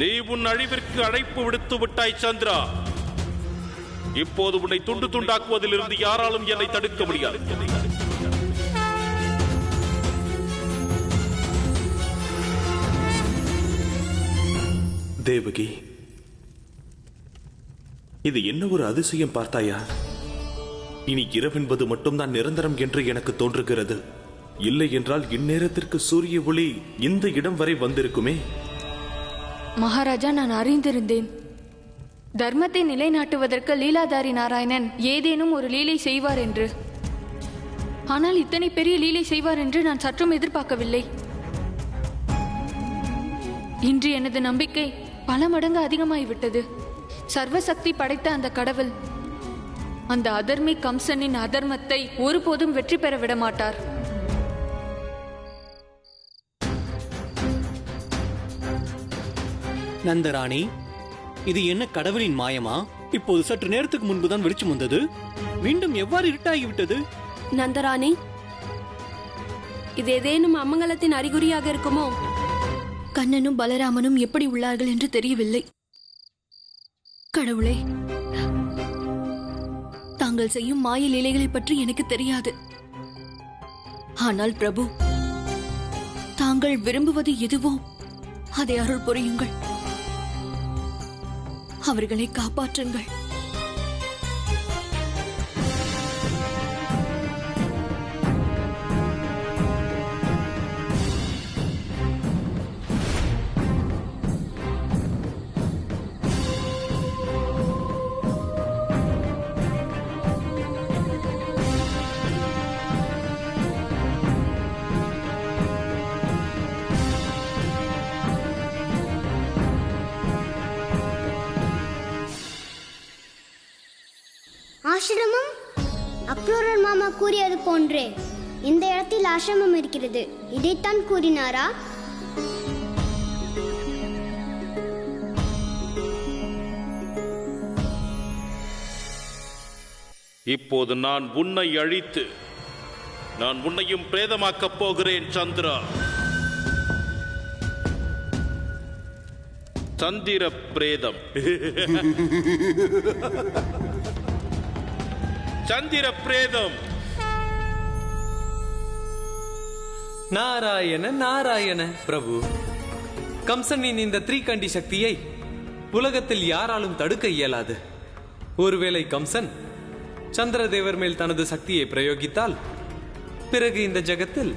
நீ உன் அழிவிற்கு அழைப்பு விடுத்து விட்டாய் சந்திரா. இப்போது உன்னை துண்டு துண்டாக்குவதில் இருந்து யாராலும் என்னை தடுக்க முடியாது. தேவகி, இது என்ன ஒரு அதிசயம் பார்த்தாயா? இனி இரவென்பது மட்டும்தான் நிரந்தரம் என்று எனக்கு தோன்றுகிறது. இல்லை என்றால் இந்நேரத்திற்கு சூரிய ஒளி இந்த இடம் வரை வந்திருக்குமே. மகாராஜா, நான் அறிந்திருந்தேன். தர்மத்தை நிலைநாட்டுவதற்கு லீலாதாரி நாராயணன் ஏதேனும் ஒரு லீலை செய்வார் என்று. ஆனால் இத்தனை பெரிய லீலை செய்வார் என்று நான் சற்றும் எதிர்பார்க்கவில்லை. இன்று எனது நம்பிக்கை பல மடங்கு அதிகமாகிவிட்டது. சர்வசக்தி படைத்த அந்த கடவுள் அந்த அதர்மி கம்சனின் அதர்மத்தை ஒருபோதும் வெற்றி பெற விட மாட்டார். நந்தராணி, இது என்ன கடவுளின் மாயமா? இப்போது சற்று நேரத்துக்கு முன்புதான் வெளிச்சம் வந்தது, மீண்டும் எவ்வாறு இருட்டாகிவிட்டது? நந்தராணி, இது ஏதேனும் அமங்கலத்தின் அறிகுறியாக இருக்குமோ? கண்ணனும் பலராமனும் எப்படி உள்ளார்கள் என்று தெரியவில்லை. கடவுளே, தாங்கள் செய்யும் மாய லீலைகளை பற்றி எனக்கு தெரியாது. ஆனால் பிரபு, தாங்கள் விரும்புவது எதுவோ அதை அருள் புரியுங்கள். அவர்களை காப்பாற்றுங்கள். ஆசிரமம் அக்ரூரர் மாமா கூறியது போன்றே இந்த இடத்தில் ஆசிரமம் இருக்கிறது. இதைத்தான் கூறினாரா? இப்போது நான் உன்னை அழித்து நான் உன்னையும் பிரேதமாக்கப் போகிறேன் சந்திரா. சந்திர பிரேதம். சந்திர பிரேதம். நாராயண நாராயண பிரபு, கம்சனின் இந்த த்ரீகண்டி சக்தியை உலகத்தில் யாராலும் தடுக்க இயலாது. ஒருவேளை கம்சன் சந்திரதேவர் மேல் தனது சக்தியை பிரயோகித்தால் பிறகு இந்த ஜகத்தில்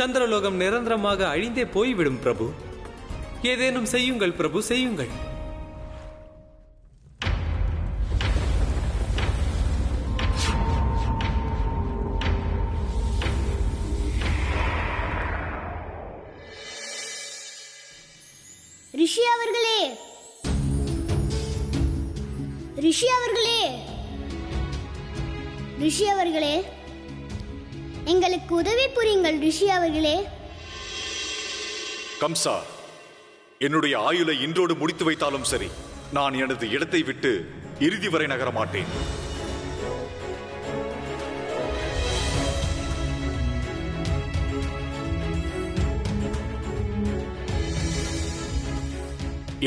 சந்திரலோகம் நிரந்தரமாக அழிந்தே போய்விடும். பிரபு, ஏதேனும் செய்யுங்கள் பிரபு, செய்யுங்கள். ரிஷி அவர்களே, ரிஷி அவர்களே, ரிஷி அவர்களே, எங்களுக்கு உதவி புரியுங்கள் ரிஷி அவர்களே. கம்சா, என்னுடைய ஆயுளை இன்றோடு முடித்து வைத்தாலும் சரி, நான் எனது இடத்தை விட்டு இறுதி வரை நகர மாட்டேன்.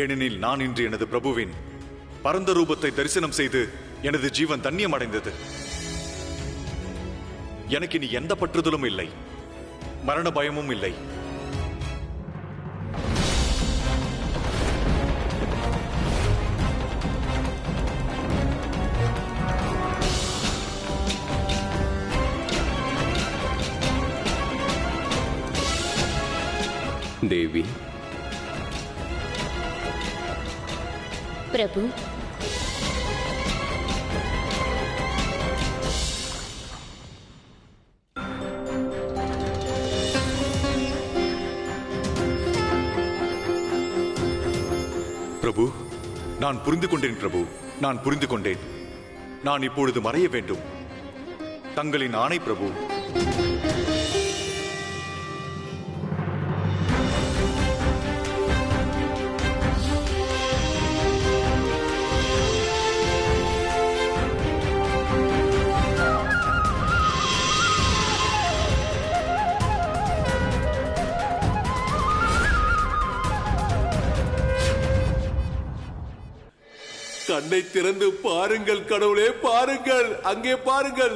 ஏனெனில் நான் இன்று எனது பிரபுவின் பரந்த ரூபத்தை தரிசனம் செய்து எனது ஜீவன் தன்னியம் அடைந்தது. எனக்கு இனி எந்த பற்றுதலும் இல்லை, மரண பயமும் இல்லை. தேவி, பிரபு, பிரபு, நான் புரிந்து கொண்டேன் பிரபு, நான் புரிந்து கொண்டேன். நான் இப்பொழுது மறைய வேண்டும். தங்களின் ஆணை பிரபு. கண்ணை திறந்து பாருங்கள் கடவுளே, பாருங்கள், அங்கே பாருங்கள்,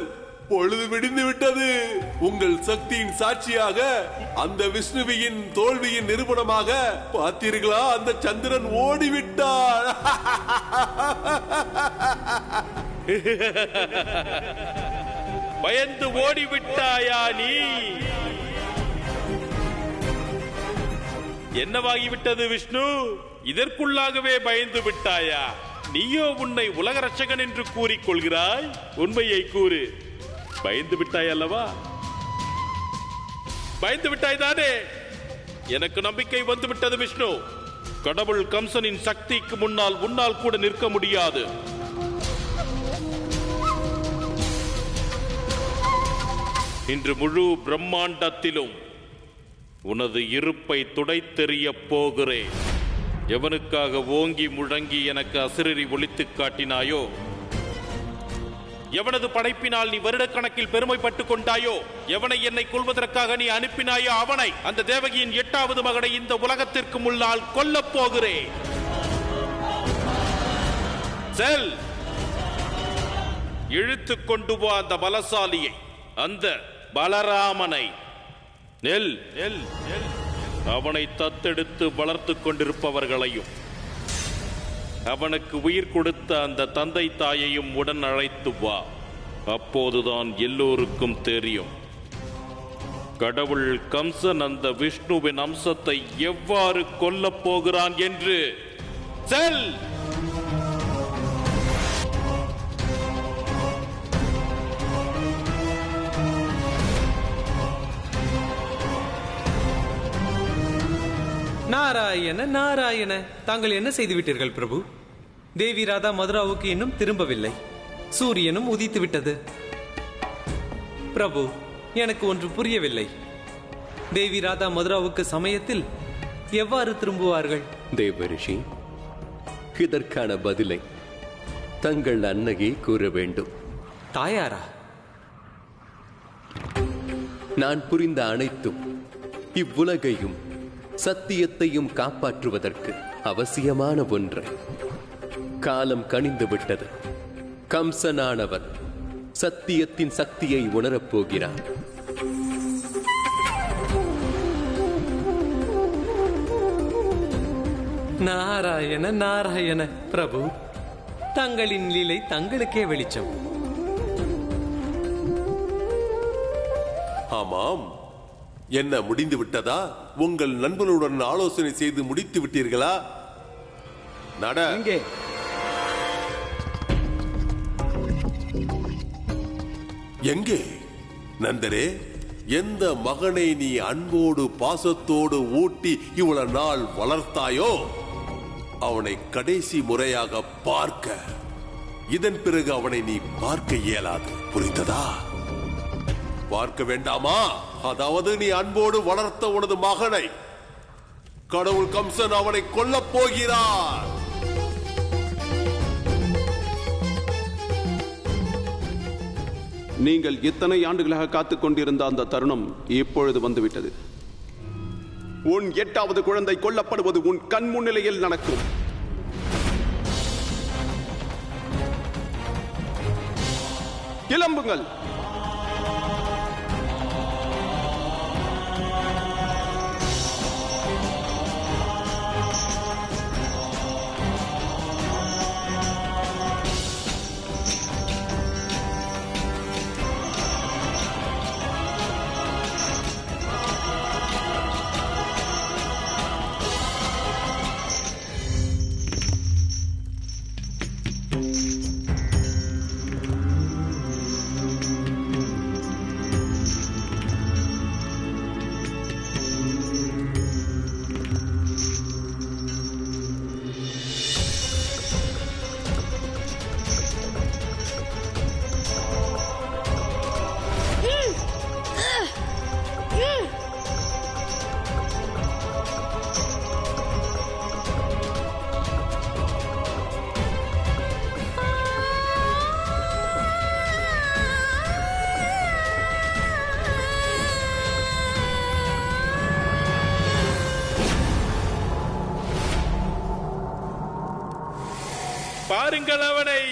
பொழுது விடிந்து விட்டது. உங்கள் சக்தியின் சாட்சியாக, அந்த விஷ்ணுவியின் தோல்வியின் நிரூபணமாக பார்த்தீர்களா, அந்த சந்திரன் ஓடிவிட்டார். பயந்து ஓடிவிட்டாயா நீ? என்னவாகிவிட்டது விஷ்ணு? இதற்குள்ளாகவே பயந்து விட்டாயா? நீயோ உன்னை உலக ரட்சகன் என்று கூறிக்கொள்கிறாய். உண்மையை கூறு. பயந்து விட்டாய் அல்லவா? பயந்து விட்டாய் தானே? எனக்கு நம்பிக்கை வந்துவிட்டது விஷ்ணு. கடவுள் கம்சனின் சக்திக்கு முன்னால் உன்னால் கூட நிற்க முடியாது. இன்று முழு பிரம்மாண்டத்திலும் உனது இருப்பை துடைத்தெறிய போகிறேன். எவனுக்காக ஓங்கி முழங்கி எனக்கு அசிரறி ஒழித்து காட்டினாயோ, எவனது படைப்பினால் நீ வருடக்கணக்கில் பெருமைப்பட்டுக் கொண்டாயோ, எவனை என்னை கொல்வதற்காக நீ அனுப்பினாயோ, அவனை, அந்த தேவகியின் 8வது மகனை இந்த உலகத்திற்கு முன்னால் கொல்லப் போகிறேன். செல், இழுத்துக் கொண்டு போ அந்த பலசாலியை, அந்த பலராமனை. நெல் நெல் நெல். அவனை தத்தெடுத்து வளர்த்துக் கொண்டிருப்பவர்களையும் அவனுக்கு உயிர் கொடுத்த அந்த தந்தை தாயையும் உடன் அழைத்து வா. அப்போதுதான் எல்லோருக்கும் தெரியும் கடவுள் கம்சன் அந்த விஷ்ணுவின் அம்சத்தை எவ்வாறு கொல்லப் போகிறான் என்று. செல். நாராயண நாராயண, தாங்கள் என்ன செய்து விட்டீர்கள் பிரபு? தேவி ராதா மதுராவுக்கு இன்னும் திரும்பவில்லை. சூரியனும் உதித்து விட்டது. பிரபு, எனக்கு ஒன்று புரியவில்லை. தேவி ராதா மதுராவுக்கு சமயத்தில் எவ்வாறு திரும்புவார்கள்? தேவரிஷி, இதற்கான பதிலை தங்கள் அன்னையே கூற வேண்டும். தாயாரா? நான் புரிந்த அனைத்தும் இவ்வுலகையும் சத்தியத்தையும் காப்பாற்றுவதற்கு அவசியமான ஒன்று. காலம் கனிந்து விட்டது. கம்சனானவர் சத்தியத்தின் சக்தியை உணரப் போகிறார். நாராயண நாராயண. பிரபு, தங்களின் லீலை தங்களுக்கே வெளிச்சம். ஆமாம், என்ன முடிந்து விட்டதா? உங்கள் நண்பனுடன் ஆலோசனை செய்து முடித்து விட்டீர்களா? நட. எங்கே நந்தரே? எந்த மகனை நீ அன்போடு பாசத்தோடு ஊட்டி இவ்வளவு நாள் வளர்த்தாயோ, அவனை கடைசி முறையாக பார்க்க, இதன் பிறகு அவனை நீ பார்க்க இயலாது. புரிந்ததா? பார்க்க வேண்டாமா? அதாவது நீ அன்போடு வளர்த்த உனது மகனை கடவுள் கம்சன் அவனை கொல்லப் போகிறார். நீங்கள் இத்தனை ஆண்டுகளாக காத்துக் கொண்டிருந்த அந்த தருணம் இப்பொழுது வந்துவிட்டது. உன் 8வது குழந்தை கொல்லப்படுவது உன் கண் முன்னிலையில் நடக்கும். கிளம்புங்கள். பாருங்கள் அவனை.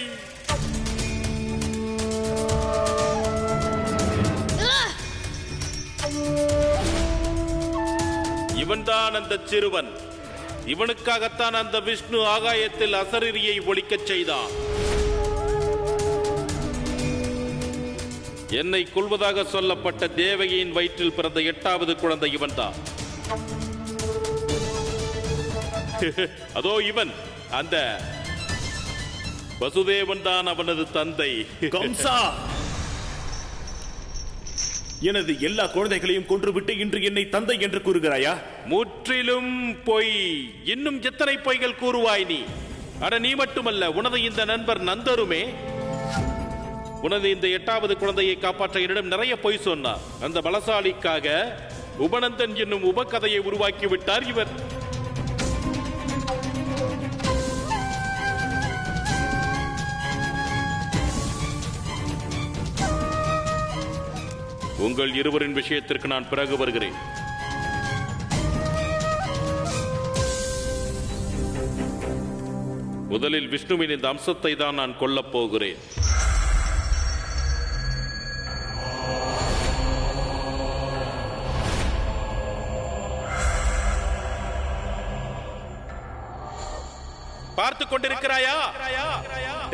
இவன்தான் அந்த சிறுவன். இவனுக்காகத்தான் அந்த விஷ்ணு ஆகாயத்தில் அசரீரியை ஒலிக்கச் செய்தான். என்னை கொல்வதாக சொல்லப்பட்ட தேவகியின் வயிற்றில் பிறந்த 8வது குழந்தை இவன்தான். அதோ இவன், அந்த வசுதேவன் தான் அவனது தந்தை. கம்சா, எனது எல்லா குழந்தைகளையும் கொன்றுவிட்டு இன்று என்னை தந்தை என்று கூறுகிறாயா? முற்றிலும் பொய். இன்னும் எத்தனை பொய்கள் கூறுவாய் நீ? அட, நீ மட்டுமல்ல, உனது இந்த நண்பர் நந்தருமே உனது இந்த 8வது குழந்தையை காப்பாற்ற என்னிடம் நிறைய பொய் சொன்னார். அந்த பலசாலிக்காக உபநந்தன் என்னும் உபகதையை உருவாக்கி விட்டார் இவர். உங்கள் இருவரின் விஷயத்திற்கு நான் பிறகு வருகிறேன். முதலில் விஷ்ணுவின் இந்த அம்சத்தை தான் நான் கொல்லப் போகிறேன். பார்த்துக் கொண்டிருக்கிறாயா?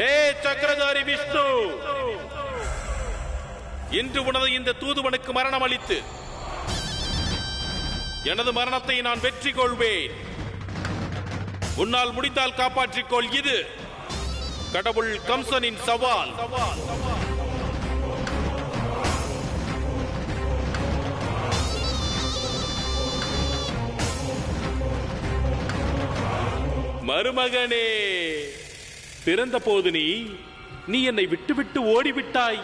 ஏ சக்கரதாரி விஷ்ணு, இன்று உனது இந்த தூதுவனுக்கு மரணம் அளித்து எனது மரணத்தை நான் வெற்றி கொள்வேன். உன்னால் முடிந்தால் காப்பாற்றிக்கொள். இது கடவுள் கம்சனின் சவால். மருமகனே, பிறந்த போது நீ என்னை விட்டுவிட்டு ஓடிவிட்டாய்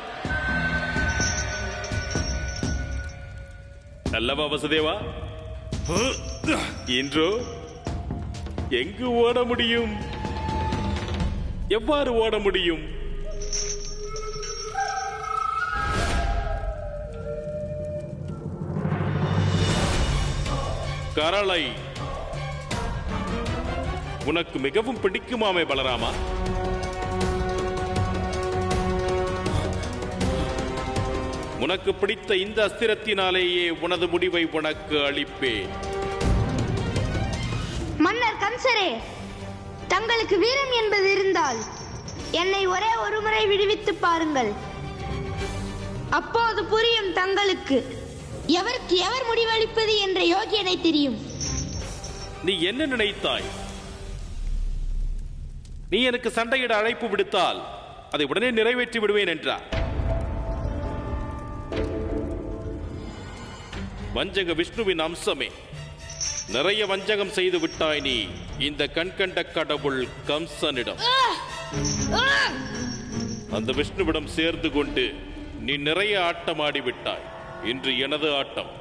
அல்லவா வசுதேவா? இன்றோ எங்கு ஓட முடியும்? எவ்வாறு ஓட முடியும்? கரளை உனக்கு மிகவும் பிடிக்குமாமே பலராமா? உனக்கு பிடித்த இந்த அஸ்திரத்தினாலேயே உனது முடிவை உனக்கு அளிப்பேன். மன்னர் கம்சரே, தங்களுக்கு வீரம் என்பது இருந்தால் என்னை ஒரே ஒரு முறை விடுவித்து பாருங்கள். அப்போது புரியும் தங்களுக்கு எவருக்கு எவர் முடிவளிப்பது என்ற யோகியனை தெரியும். நீ என்ன நினைத்தாய்? நீ எனக்கு சண்டையிட அழைப்பு விடுத்தால் அதை உடனே நிறைவேற்றி விடுவேன் என்றார். வஞ்சக விஷ்ணுவின் அம்சமே. நிறைய வஞ்சகம் செய்து விட்டாய் நீ இந்த கண்கண்ட கடவுள் கம்சனிடம். அந்த விஷ்ணுவிடம் சேர்ந்து கொண்டு நீ நிறைய ஆட்டமாடி விட்டாய். இன்று எனது ஆட்டம்,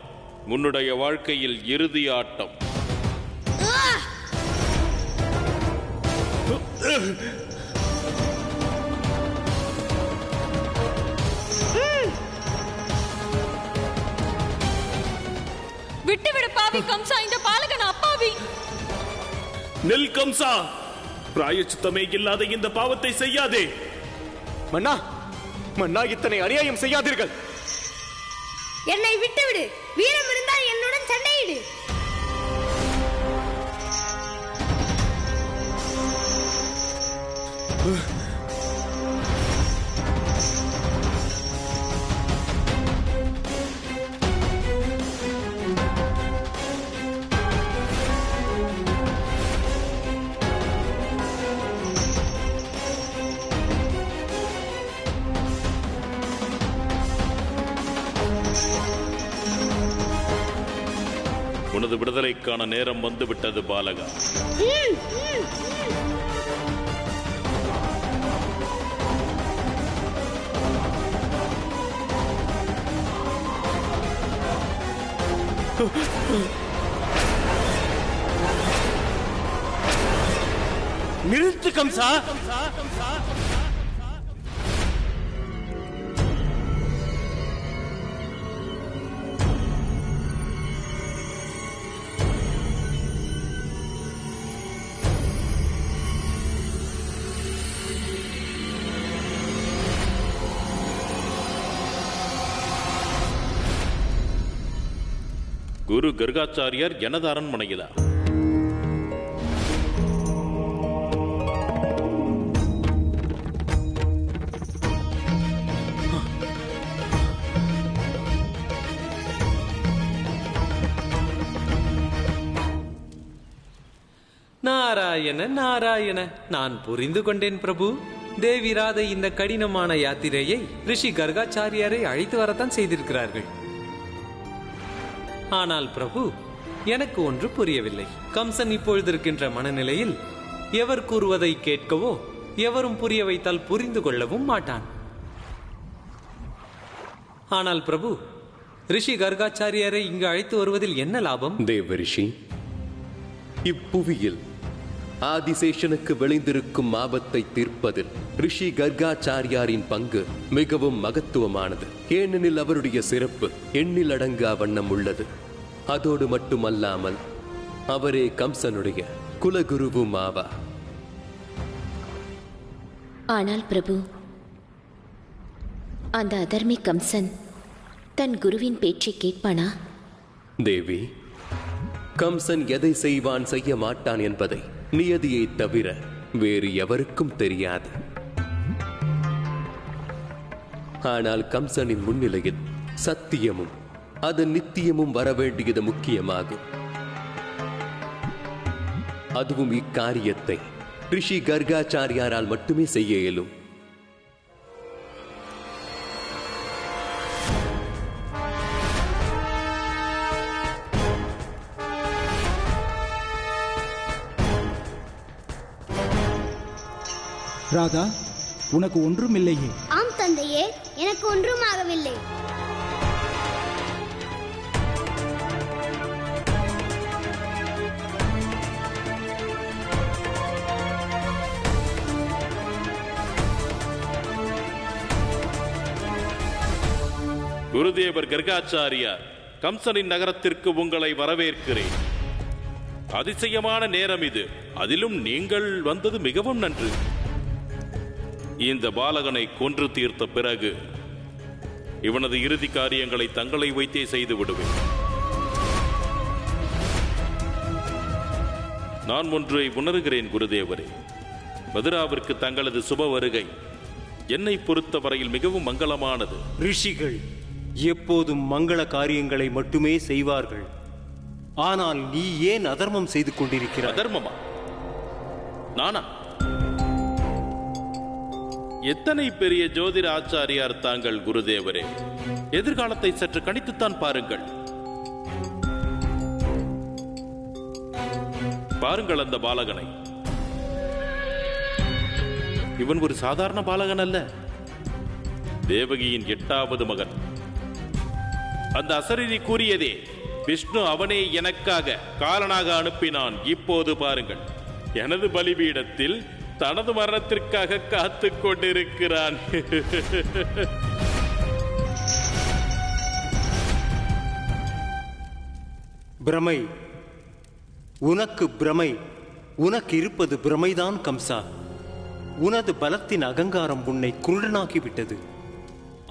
உன்னுடைய வாழ்க்கையில் இறுதி ஆட்டம். விட்டுவிடு பாவி கம்சா, இந்த பாலகன் அப்பாவி. நெல் கம்சா, பிராயச்சித்தமே இல்லாத இந்த பாவத்தை செய்யாதே. மன்னா, மன்னா, இத்தனை அநியாயம் செய்யாதீர்கள். என்னை விட்டுவிடு. வீரம் இருந்தால் என்னுடன் சண்டையிடு. உனது விடுதலைக்கான நேரம் வந்துவிட்டது பாலகா. நிறுத்து கம்சா. குரு கர்காச்சாரியார் எனது அரண்மனையிலா? நாராயண நாராயண, நான் புரிந்து கொண்டேன் பிரபு. தேவி ராதை இந்த கடினமான யாத்திரையை ரிஷி கர்காச்சாரியாரை அழைத்து வரத்தான் செய்திருக்கிறார்கள். ஆனால் பிரபு, எனக்கு ஒன்று புரியவில்லை. கம்சன் இப்பொழுது இருக்கின்ற மனநிலையில் எவர் கூறுவதை கேட்கவோ, எவரும் புரிய வைத்தால் புரிந்து கொள்ளவும் மாட்டான். ஆனால் பிரபு, ரிஷி கர்காச்சாரியாரை இங்கு அழைத்து வருவதில் என்ன லாபம்? தேவரிஷி, இப்புவியில் ஆதிசேஷனுக்கு விளைந்திருக்கும் ஆபத்தை தீர்ப்பதில் ரிஷி கர்காச்சாரியாரின் பங்கு மிகவும் மகத்துவமானது. ஏனெனில் அவருடைய சிறப்பு எண்ணில் அடங்கா வண்ணம் உள்ளது. அதோடு மட்டுமல்லாமல் அவரே கம்சனுடைய குலகுருவும் ஆவார். ஆனால் பிரபு, அந்த அதர்மி கம்சன் தன் குருவின் பேச்சை கேட்பானா? தேவி, கம்சன் எதை செய்வான் செய்ய மாட்டான் என்பதை நியதியை தவிர வேறு எவருக்கும் தெரியாது. ஆனால் கம்சனின் முன்னிலையில் சத்தியமும் அது நித்தியமும் வரவேண்டியது முக்கியமாகும். அதுவும் இக்காரியத்தை ரிஷி கர்காச்சாரியாரால் மட்டுமே செய்ய இயலும். ராதா, உனக்கு ஒன்றும் இல்லையே? ஆம் தந்தையே, எனக்கு ஒன்றும் ஆகவில்லை. குருதேவர் கர்காச்சாரியார், கம்சனின் நகரத்திற்கு உங்களை வரவேற்கிறேன். அதிசயமான நேரம் இது. அதிலும் நீங்கள் வந்தது மிகவும் நன்று. இந்த பாலகனை கொன்று தீர்த்த பிறகு இவனது இறுதி காரியங்களை தங்களை வைத்தே செய்து விடுவேன். நான் ஒன்றை உணர்கிறேன் குருதேவரே. மதுராவிற்கு தங்களது சுப வருகை என்னை பொறுத்தவரையில் மிகவும் மங்களமானது. ரிஷிகள் எப்போதும் மங்கள காரியங்களை மட்டுமே செய்வார்கள். ஆனால் நீ ஏன் அதர்மம் செய்து கொண்டிருக்கிறாய்? அதர்மமா? நானா? எத்தனை பெரிய ஜோதிட ஆச்சாரியார் தாங்கள் குருதேவரே. எதிர்காலத்தை சற்று கணித்துத்தான் பாருங்கள். பாருங்கள் அந்த பாலகனை. இவன் ஒரு சாதாரண பாலகன் அல்ல. தேவகியின் 8வது மகன். அந்த அசரீரி கூறியதே, விஷ்ணு அவனே எனக்காக காலனாக அனுப்பினான். இப்போது பாருங்கள், எனது பலிபீடத்தில் தனது மரணத்திற்காக காத்துக் கொண்டிருக்கிறான். பிரமை, உனக்கு பிரமை. உனக்கு இருப்பது பிரமைதான் கம்சா. உனது பலத்தின் அகங்காரம் உன்னை குருடனாக்கிவிட்டது.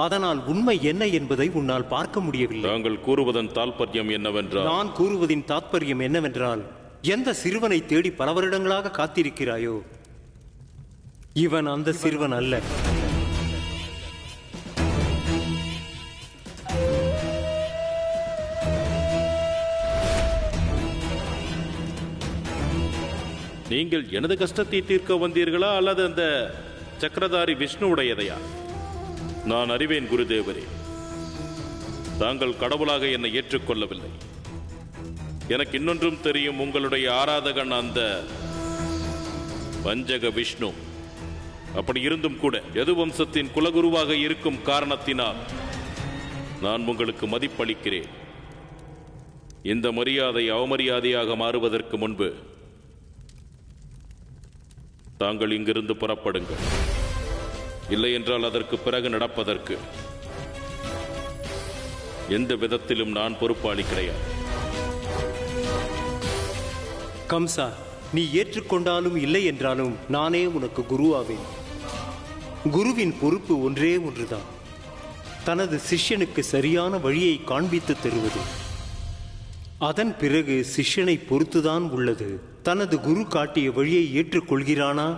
அதனால் உண்மை என்ன என்பதை உன்னால் பார்க்க முடியவில்லை. தாங்கள் கூறுவதன் தாற்பயம் என்னவென்றால்? நான் கூறுவதின் தாற்பயம் என்னவென்றால், எந்த சிறுவனை தேடி பல வருடங்களாக காத்திருக்கிறாயோ, இவன் அந்த சிறுவன் அல்ல. நீங்கள் எனது கஷ்டத்தை தீர்க்க வந்தீர்களா அல்லது அந்த சக்கரதாரி விஷ்ணுவுடையதையா? நான் அறிவேன் குருதேவரே. தாங்கள் கடவுளாக என்னை ஏற்றுக்கொள்ளவில்லை. எனக்கு இன்னொன்றும் தெரியும். உங்களுடைய ஆராதகன் அந்த வஞ்சக விஷ்ணு. அப்படி இருந்தும் கூட யது வம்சத்தின் குலகுருவாக இருக்கும் காரணத்தினால் நான் உங்களுக்கு மதிப்பளிக்கிறேன். இந்த மரியாதை அவமரியாதையாக மாறுவதற்கு முன்பு தாங்கள் இங்கிருந்து புறப்படுங்கள். இல்லை என்றால் அதற்கு பிறகு நடப்பதற்கு எந்த விதத்திலும் நான் பொறுப்பாளி கிடையாது. கம்சா, நீ ஏற்றுக்கொண்டாலும் இல்லை என்றாலும் நானே உனக்கு குருவாவேன். குருவின் பொறுப்பு ஒன்றே ஒன்றுதான், தனது சிஷ்யனுக்கு சரியான வழியை காண்பித்து தருவது. அதன் பிறகு சிஷ்யனை பொறுத்துதான் உள்ளது. தனது குரு காட்டிய வழியை ஏற்றுக்கொள்கிறானா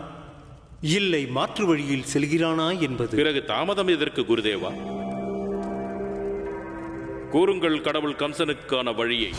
இல்லை மாற்று வழியில் செல்கிறானா என்பது. பிறகு தாமதம் எதற்கு குருதேவா? கூறுங்கள் கடவுள் கம்சனுக்கான வழியை.